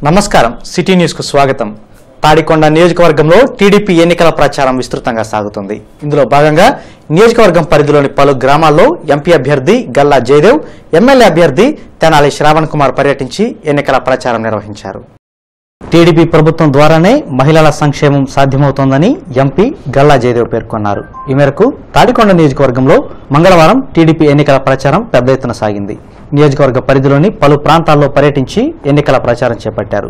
నమస్కారం city news కు స్వాగతం. తాడికొండ నియోజకవర్గంలో టీడీపీ ఎన్నికల ప్రచారం విస్తృతంగా సాగుతుంది. ఇందులో భాగంగా నియోజకవర్గం పరిధిలోని పలు గ్రామాల్లో ఎంపీ అభ్యర్థి గల్లా జయదేవ్, ఎమ్మెల్యే అభ్యర్థి తెనాలి శ్రావణ్ కుమార్ పర్యటించి ఎన్నికల ప్రచారం నిర్వహించారు. టీడీపీ ప్రభుత్వం ద్వారానే మహిళల సంక్షేమం సాధ్యమవుతోందని ఎంపీ గల్లా జయదేవ్ పేర్కొన్నారు. ఈ మేరకు తాడికొండ నియోజకవర్గంలో మంగళవారం టీడీపీ ఎన్నికల ప్రచారం పెద్ద ఎత్తున సాగింది. నియోజకవర్గ పరిధిలోని పలు ప్రాంతాల్లో పర్యటించి ఎన్నికల ప్రచారం చేపట్టారు.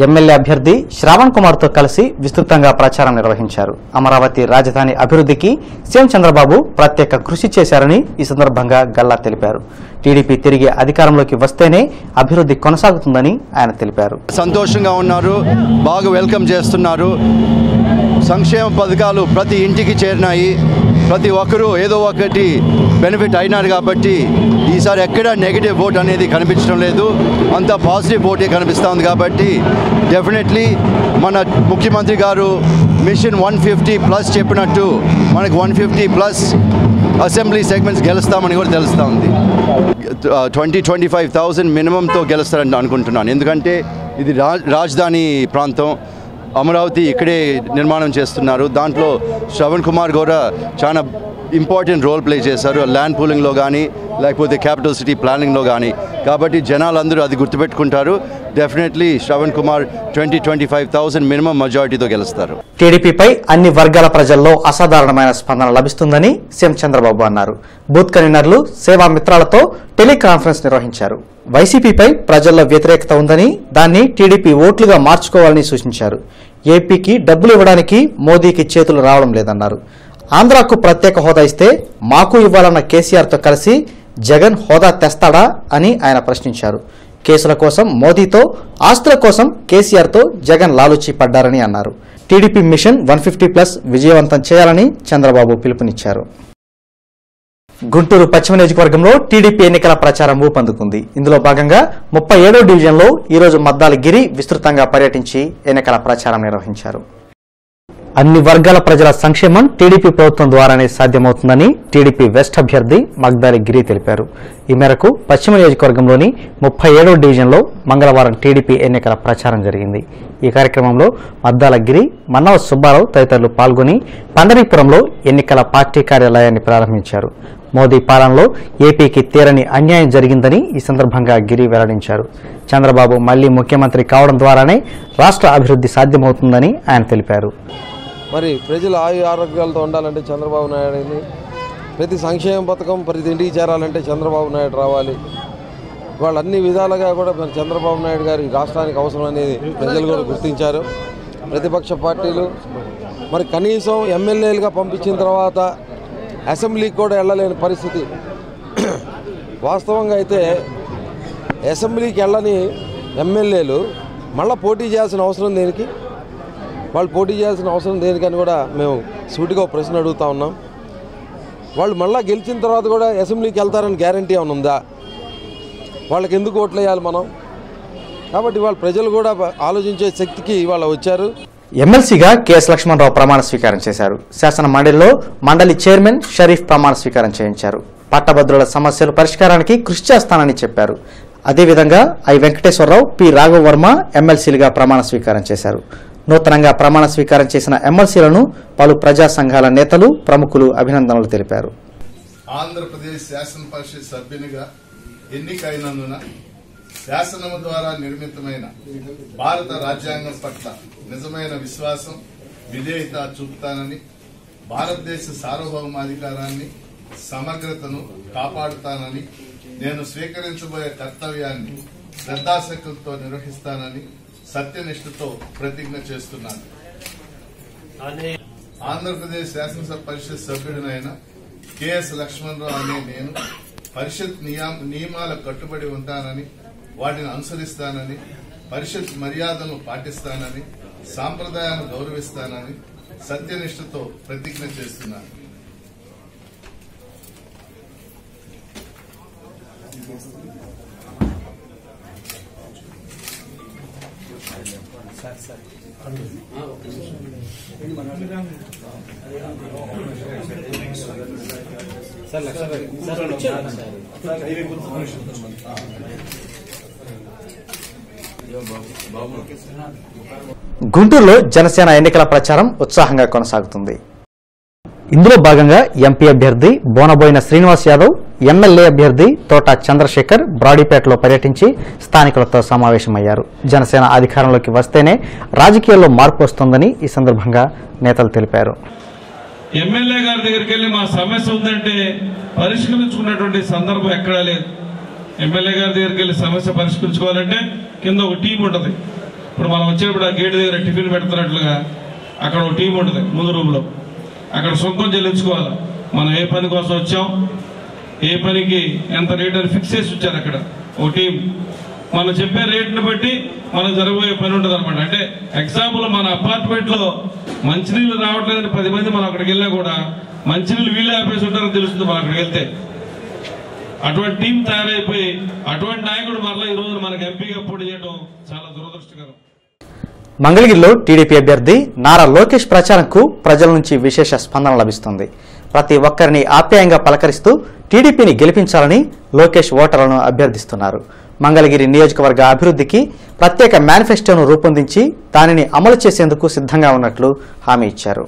ఎమ్మెల్యే అభ్యర్థి శ్రావణ్ కుమార్ తో కలిసి విస్తృతంగా ప్రచారం నిర్వహించారు. అమరావతి రాజధాని అభివృద్ధికి సీఎం చంద్రబాబు ప్రత్యేక కృషి చేశారని ఈ సందర్భంగా గల్లా తెలిపారు. టీడీపీ తిరిగి అధికారంలోకి వస్తేనే అభివృద్ధి కొనసాగుతుందని ఆయన తెలిపారు. సంతోషంగా ఉన్నారు, బాగా వెల్కమ్ చేస్తున్నారు. సంక్షేమ పథకాలు ప్రతి ఇంటికి చేరినాయి. ప్రతి ఒక్కరూ ఏదో ఒకటి బెనిఫిట్ అయినారు కాబట్టి ఈసారి ఎక్కడ నెగిటివ్ ఓట్ అనేది కనిపించడం లేదు, అంతా పాజిటివ్ ఓటే కనిపిస్తుంది. కాబట్టి డెఫినెట్లీ మన ముఖ్యమంత్రి గారు మిషన్ 150+ చెప్పినట్టు మనకు 150+ అసెంబ్లీ సెగ్మెంట్స్ గెలుస్తామని కూడా తెలుస్తూ ఉంది. 20-25,000 మినిమంతో గెలుస్తారని అనుకుంటున్నాను. ఎందుకంటే ఇది రాజధాని ప్రాంతం, అమరావతి ఇక్కడే నిర్మాణం చేస్తున్నారు. దాంట్లో శ్రవణ్ కుమార్ కూడా చాలా ఇంపార్టెంట్ రోల్ ప్లే చేశారు, ల్యాండ్ పూలింగ్లో కానీ లేకపోతే క్యాపిటల్ సిటీ ప్లానింగ్లో కానీ. కాబట్టి జనాలందరూ అది గుర్తుపెట్టుకుంటారు. డెఫినెట్లీ శ్రవణ్ కుమార్ 20-25,000 మినిమం మెజారిటీతో గెలుస్తారు. టీడీపీపై అన్ని వర్గాల ప్రజల్లో అసాధారణమైన స్పందన లభిస్తుందని సీఎం చంద్రబాబు అన్నారు. బూత్ కన్వీనర్లు, సేవా మిత్రాలతో టెలికాన్ఫరెన్స్ నిర్వహించారు. వైసీపీపై ప్రజల్లో వ్యతిరేకత ఉందని, దాన్ని టీడీపీ ఓట్లుగా మార్చుకోవాలని సూచించారు. ఏపీకి డబ్బులు ఇవ్వడానికి మోదీకి చేతులు రావడం లేదన్నారు. ఆంధ్రాకు ప్రత్యేక హోదా ఇస్తే మాకు ఇవ్వాలన్న కేసీఆర్తో కలిసి జగన్ హోదా తెస్తాడా అని ఆయన ప్రశ్నించారు. కేసుల కోసం మోదీతో, ఆస్తుల కోసం కేసీఆర్తో జగన్ లాలూచీ పడ్డారని అన్నారు. టీడీపీ మిషన్ 150+ విజయవంతం చేయాలని చంద్రబాబు పిలుపునిచ్చారు. గుంటూరు పశ్చిమ నియోజకవర్గంలో టీడీపీ ఎన్నికల ప్రచారం ఊపందుకుంది. ఇందులో భాగంగా 37వ డివిజన్లో ఈరోజు మద్దాల గిరి విస్తృతంగా పర్యటించి ఎన్నికల ప్రచారం నిర్వహించారు. అన్ని వర్గాల ప్రజల సంక్షేమం టీడీపీ ప్రభుత్వం ద్వారానే సాధ్యమవుతుందని టీడీపీ వెస్ట్ అభ్యర్థి మగ్దాలి గిరి తెలిపారు. ఈ మేరకు పశ్చిమ నియోజకవర్గంలోని 37వ డివిజన్లో మంగళవారం టీడీపీ ఎన్నికల ప్రచారం జరిగింది. ఈ కార్యక్రమంలో మద్దాల గిరి, మన్నవ సుబ్బారావు తదితరులు పాల్గొని పండరీపురంలో ఎన్నికల పార్టీ కార్యాలయాన్ని ప్రారంభించారు. మోదీ పాలనలో ఏపీకి తీరని అన్యాయం జరిగిందని ఈ సందర్భంగా గిరి వెల్లడించారు. చంద్రబాబు మళ్లీ ముఖ్యమంత్రి కావడం ద్వారానే రాష్ట్ర అభివృద్ధి సాధ్యమవుతుందని ఆయన తెలిపారు. మరి ప్రజలు ఆరోగ్యాలతో ఉండాలంటే చంద్రబాబు నాయుడుని, ప్రతి సంక్షేమ పథకం ప్రతి ఇంటికి చేరాలంటే చంద్రబాబు నాయుడు రావాలి. వాళ్ళు అన్ని విధాలుగా కూడా మరి చంద్రబాబు నాయుడు గారి రాష్ట్రానికి అవసరం అనేది ప్రజలు కూడా గుర్తించారు. ప్రతిపక్ష పార్టీలు మరి కనీసం ఎమ్మెల్యేలుగా పంపించిన తర్వాత అసెంబ్లీకి కూడా వెళ్ళలేని పరిస్థితి. వాస్తవంగా అయితే అసెంబ్లీకి వెళ్ళని ఎమ్మెల్యేలు మళ్ళీ పోటీ చేయాల్సిన అవసరం దేనికి, వాళ్ళు పోటీ చేయాల్సిన అవసరం దేనికని కూడా మేము సూటిగా ప్రశ్న అడుగుతూ ఉన్నాం. వాళ్ళు మళ్ళీ గెలిచిన తర్వాత కూడా అసెంబ్లీకి వెళ్తారని గ్యారంటీ ఏమైనా ఉందా? వాళ్ళకి ఎందుకు ఓట్లు వేయాలి మనం? కాబట్టి వాళ్ళ ప్రజలు కూడా ఆలోచించే శక్తికి ఇవాళ వచ్చారు. ఎమ్మెల్సీగా కెఎస్ లక్ష్మణరావు ప్రమాణ స్వీకారం చేశారు. శాసన మండలిలో మండలి చైర్మన్ షరీఫ్ ప్రమాణ స్వీకారం చేయించారు. పట్టభద్రుల సమస్యల పరిష్కారానికి కృషి చేస్తానని చెప్పారు. అదేవిధంగా ఐ వెంకటేశ్వరరావు, పి రాఘవ వర్మ ఎమ్మెల్సీలుగా ప్రమాణ స్వీకారం చేశారు. నూతనంగా ప్రమాణ స్వీకారం చేసిన ఎమ్మెల్సీలను పలు ప్రజా సంఘాల నేతలు, ప్రముఖులు అభినందనలు తెలిపారు. ఆంధ్రప్రదేశ్ శాసన పరిషత్ సభ్యునిగా ఎన్నికైనందున శాసనము ద్వారా నిర్మితమైన భారత రాజ్యాంగం పట్ల నిజమైన విశ్వాసం, విధేయత చూపుతానని, భారతదేశ సార్వభౌమాధికారాన్ని, సమగ్రతను కాపాడుతానని, నేను స్వీకరించబోయే కర్తవ్యాన్ని శ్రద్ధాశక్తులతో నిర్వహిస్తానని సత్యనిష్ఠతో ప్రతిజ్ఞ చేస్తున్నాను. ఆంధ్రప్రదేశ్ శాసనసభ పరిషత్ సభ్యుడినైన కెఎస్ లక్ష్మణరావు అనే నేను పరిషత్ నియమాలకు కట్టుబడి ఉంటానని, వాటిని అనుసరిస్తానని, పరిషత్ మర్యాదలను పాటిస్తానని, సాంప్రదాయాలను గౌరవిస్తానని సత్యనిష్ఠతో ప్రతిజ్ఞ చేస్తున్నాను. గుంటూరులో జనసేన ఎన్నికల ప్రచారం ఉత్సాహంగా కొనసాగుతుంది. ఇందులో భాగంగా ఎంపీ అభ్యర్థి బోనబోయిన శ్రీనివాస్ యాదవ్, ఎమ్మెల్యే అభ్యర్థి తోట చంద్రశేఖర్ బ్రాడీపేటలో పర్యటించి స్థానికులతో సమావేశమయ్యారు. జనసేన అధికారంలోకి వస్తేనే రాజకీయాల్లో మార్పు వస్తుందని ఈ సందర్భంగా నేతలు తెలిపారు. ఎమ్మెల్యే గారి దగ్గరికి వెళ్ళి మా సమస్య ఉందంటే పరిష్కరించుకున్నటువంటి సందర్భం ఎక్కడా లేదు. ఎమ్మెల్యే గారి దగ్గరికి వెళ్ళి సమస్య పరిష్కరించుకోవాలంటే కింద ఒక టీం ఉంటుంది. ఇప్పుడు మనం వచ్చేప్పుడు ఆ గేటు దగ్గర టిఫిన్ పెడుతున్నట్లుగా అక్కడ ఒక టీం ఉంటుంది ముందు రూమ్లో. అక్కడ సుంకం చెల్లించుకోవాలి. మనం ఏ పని కోసం వచ్చాం, ఏ పనికి ఎంత రేట్ అని ఫిక్స్ చేసి వచ్చారు. అక్కడ ఒక టీం మనం చెప్పే రేట్ని బట్టి మనకు జరగబోయే పని ఉంటుంది అనమాట. అంటే ఎగ్జాంపుల్ మన అపార్ట్మెంట్లో మంచినీళ్ళు రావట్లేదని 10 మంది మనం అక్కడికి వెళ్ళినా కూడా మంచినీళ్ళు వీళ్ళే ఆపేసి ఉంటారని తెలుస్తుంది మనం అక్కడికి వెళ్తే. అటువంటి టీం తయారైపోయి అటువంటి నాయకుడు మరలా ఈ రోజు మనకు ఎంపీగా పోటీ చేయడం చాలా దురదృష్టకరం. మంగళగిరిలో టీడీపీ అభ్యర్థి నారా లోకేష్ ప్రచారంకు ప్రజల నుంచి విశేష స్పందన లభిస్తుంది. ప్రతి ఒక్కరిని ఆప్యాయంగా పలకరిస్తూ టీడీపీని గెలిపించాలని లోకేష్ ఓటర్లను అభ్యర్థిస్తున్నారు. మంగళగిరి నియోజకవర్గ అభివృద్ధికి ప్రత్యేక మేనిఫెస్టోను రూపొందించి దానిని అమలు చేసేందుకు సిద్ధంగా ఉన్నట్లు హామీ ఇచ్చారు.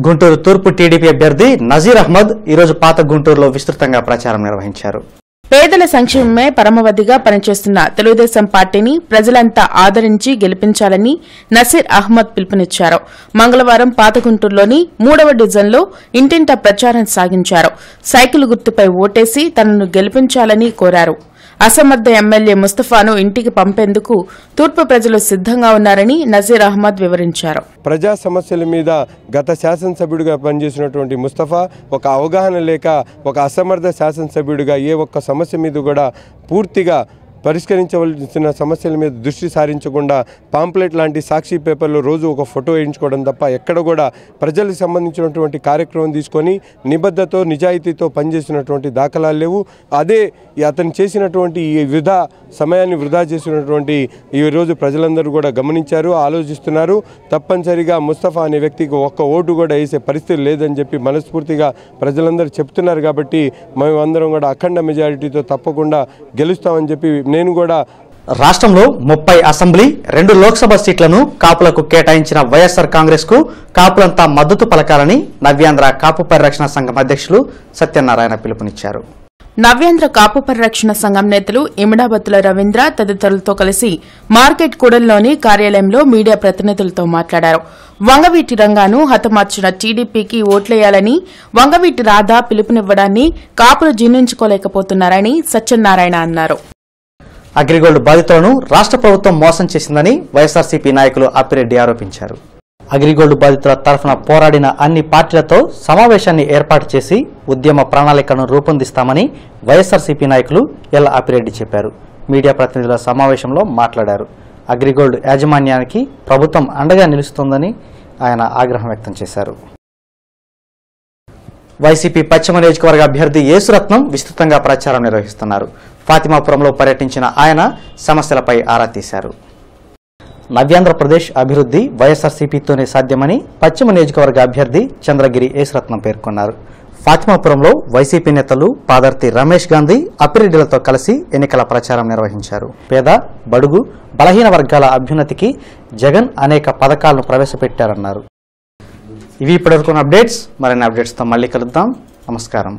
గుంటూరు తూర్పు టీడీపీ అభ్యర్థి నజీర్ అహ్మద్ ఈరోజు పాత గుంటూరులో విస్తృతంగా ప్రచారం నిర్వహించారు. పేదల సంక్షేమమే పరమవధిగా పనిచేస్తున్న తెలుగుదేశం పార్టీని ప్రజలంతా ఆదరించి గెలిపించాలని నసీర్ అహ్మద్ పిలుపునిచ్చారు. మంగళవారం పాత గుంటూరులోని 3వ డివిజన్లో ఇంటింటా ప్రచారం సాగించారు. సైకిల్ గుర్తుపై ఓటేసి తనను గెలిపించాలని కోరారు. అసమర్థ ఎమ్మెల్యే ముస్తఫాను ఇంటికి పంపేందుకు తూర్పు ప్రజలు సిద్ధంగా ఉన్నారని నజీర్ అహ్మద్ వివరించారు. ప్రజా సమస్యల మీద గత శాసనసభ్యుడిగా పనిచేసినటువంటి ముస్తఫా ఒక అవగాహన లేక ఒక అసమర్థ శాసనసభ్యుడిగా ఏ ఒక్క సమస్య మీద కూడా పూర్తిగా పరిష్కరించవలసిన సమస్యల మీద దృష్టి సారించకుండా పాంప్లెట్ లాంటి సాక్షి పేపర్లో రోజు ఒక ఫోటో వేయించుకోవడం తప్ప ఎక్కడ కూడా ప్రజలకు సంబంధించినటువంటి కార్యక్రమం తీసుకొని నిబద్ధతో నిజాయితీతో పనిచేసినటువంటి దాఖలాలు లేవు. అదే అతను చేసినటువంటి ఈ సమయాన్ని వృధా చేసినటువంటి ఈరోజు ప్రజలందరూ కూడా గమనించారు, ఆలోచిస్తున్నారు. తప్పనిసరిగా ముస్తఫా అనే వ్యక్తికి ఒక్క ఓటు కూడా వేసే పరిస్థితి లేదని చెప్పి మనస్ఫూర్తిగా ప్రజలందరూ చెప్తున్నారు. కాబట్టి మేమందరం కూడా అఖండ మెజారిటీతో తప్పకుండా గెలుస్తామని చెప్పి నేను కూడా. రాష్ట్రంలో 30 అసెంబ్లీ 2 లోక్సభ సీట్లను కాపులకు కేటాయించిన వైఎస్ఆర్ కాంగ్రెస్ కు కాపులంతా మద్దతు పలకాలని నవ్యాంధ్ర కాపు పరిరక్షణ సంఘం అధ్యక్షులు సత్యనారాయణ పిలుపునిచ్చారు. నవ్యాంధ్ర కాపు పరిరక్షణ సంఘం నేతలు ఇమిడాబత్తుల రవీంద్ర తదితరులతో కలిసి మార్కెట్ కూడలిలోని కార్యాలయంలో మీడియా ప్రతినిధులతో మాట్లాడారు. వంగవీటి రంగాను హతమార్చిన టీడీపీకి ఓట్లేయాలని వంగవీటి రాధా పిలుపునివ్వడాన్ని కాపులు జీర్ణించుకోలేకపోతున్నారని సత్యనారాయణ అన్నారు. అగ్రిగోల్డ్ బాధితులను రాష్ట్ర ప్రభుత్వం మోసం చేసిందని వైఎస్ఆర్సీపీ నాయకులు అప్పిరెడ్డి ఆరోపించారు. అగ్రిగోల్డ్ బాధితుల తరఫున పోరాడిన అన్ని పార్టీలతో సమావేశాన్ని ఏర్పాటు చేసి ఉద్యమ ప్రణాళికను రూపొందిస్తామని వైఎస్ఆర్సీపీ నాయకులు ఎల్ అప్పిరెడ్డి చెప్పారు. మీడియా ప్రతినిధుల సమావేశంలో మాట్లాడారు. అగ్రిగోల్డ్ యాజమాన్యానికి ప్రభుత్వం అండగా నిలుస్తోందని ఆయన ఆగ్రహం వ్యక్తం చేశారు. వైసీపీ పశ్చిమ నియోజకవర్గ అభ్యర్థి యేసురత్నం విస్తృతంగా ప్రచారం నిర్వహిస్తున్నారు. ఫాతిమాపురంలో పర్యటించిన ఆయన సమస్యలపై ఆరా తీశారు. నవ్యాంధ్రప్రదేశ్ అభివృద్ధి వైఎస్ఆర్సీపీతోనే సాధ్యమని పశ్చిమ నియోజకవర్గ అభ్యర్థి చంద్రగిరి యేసురత్నం పేర్కొన్నారు. ఫాతిమాపురంలో వైసీపీ నేతలు పాదర్తి రమేష్ గాంధీ అప్పిరెడ్డిలతో కలిసి ఎన్నికల ప్రచారం నిర్వహించారు. పేద, బడుగు, బలహీన వర్గాల అభ్యున్నతికి జగన్ అనేక పథకాలను ప్రవేశపెట్టారన్నారు. ఇవి ఇప్పటివరకు అప్డేట్స్. మరిన్ని అప్డేట్స్తో మళ్ళీ కలుద్దాం. నమస్కారం.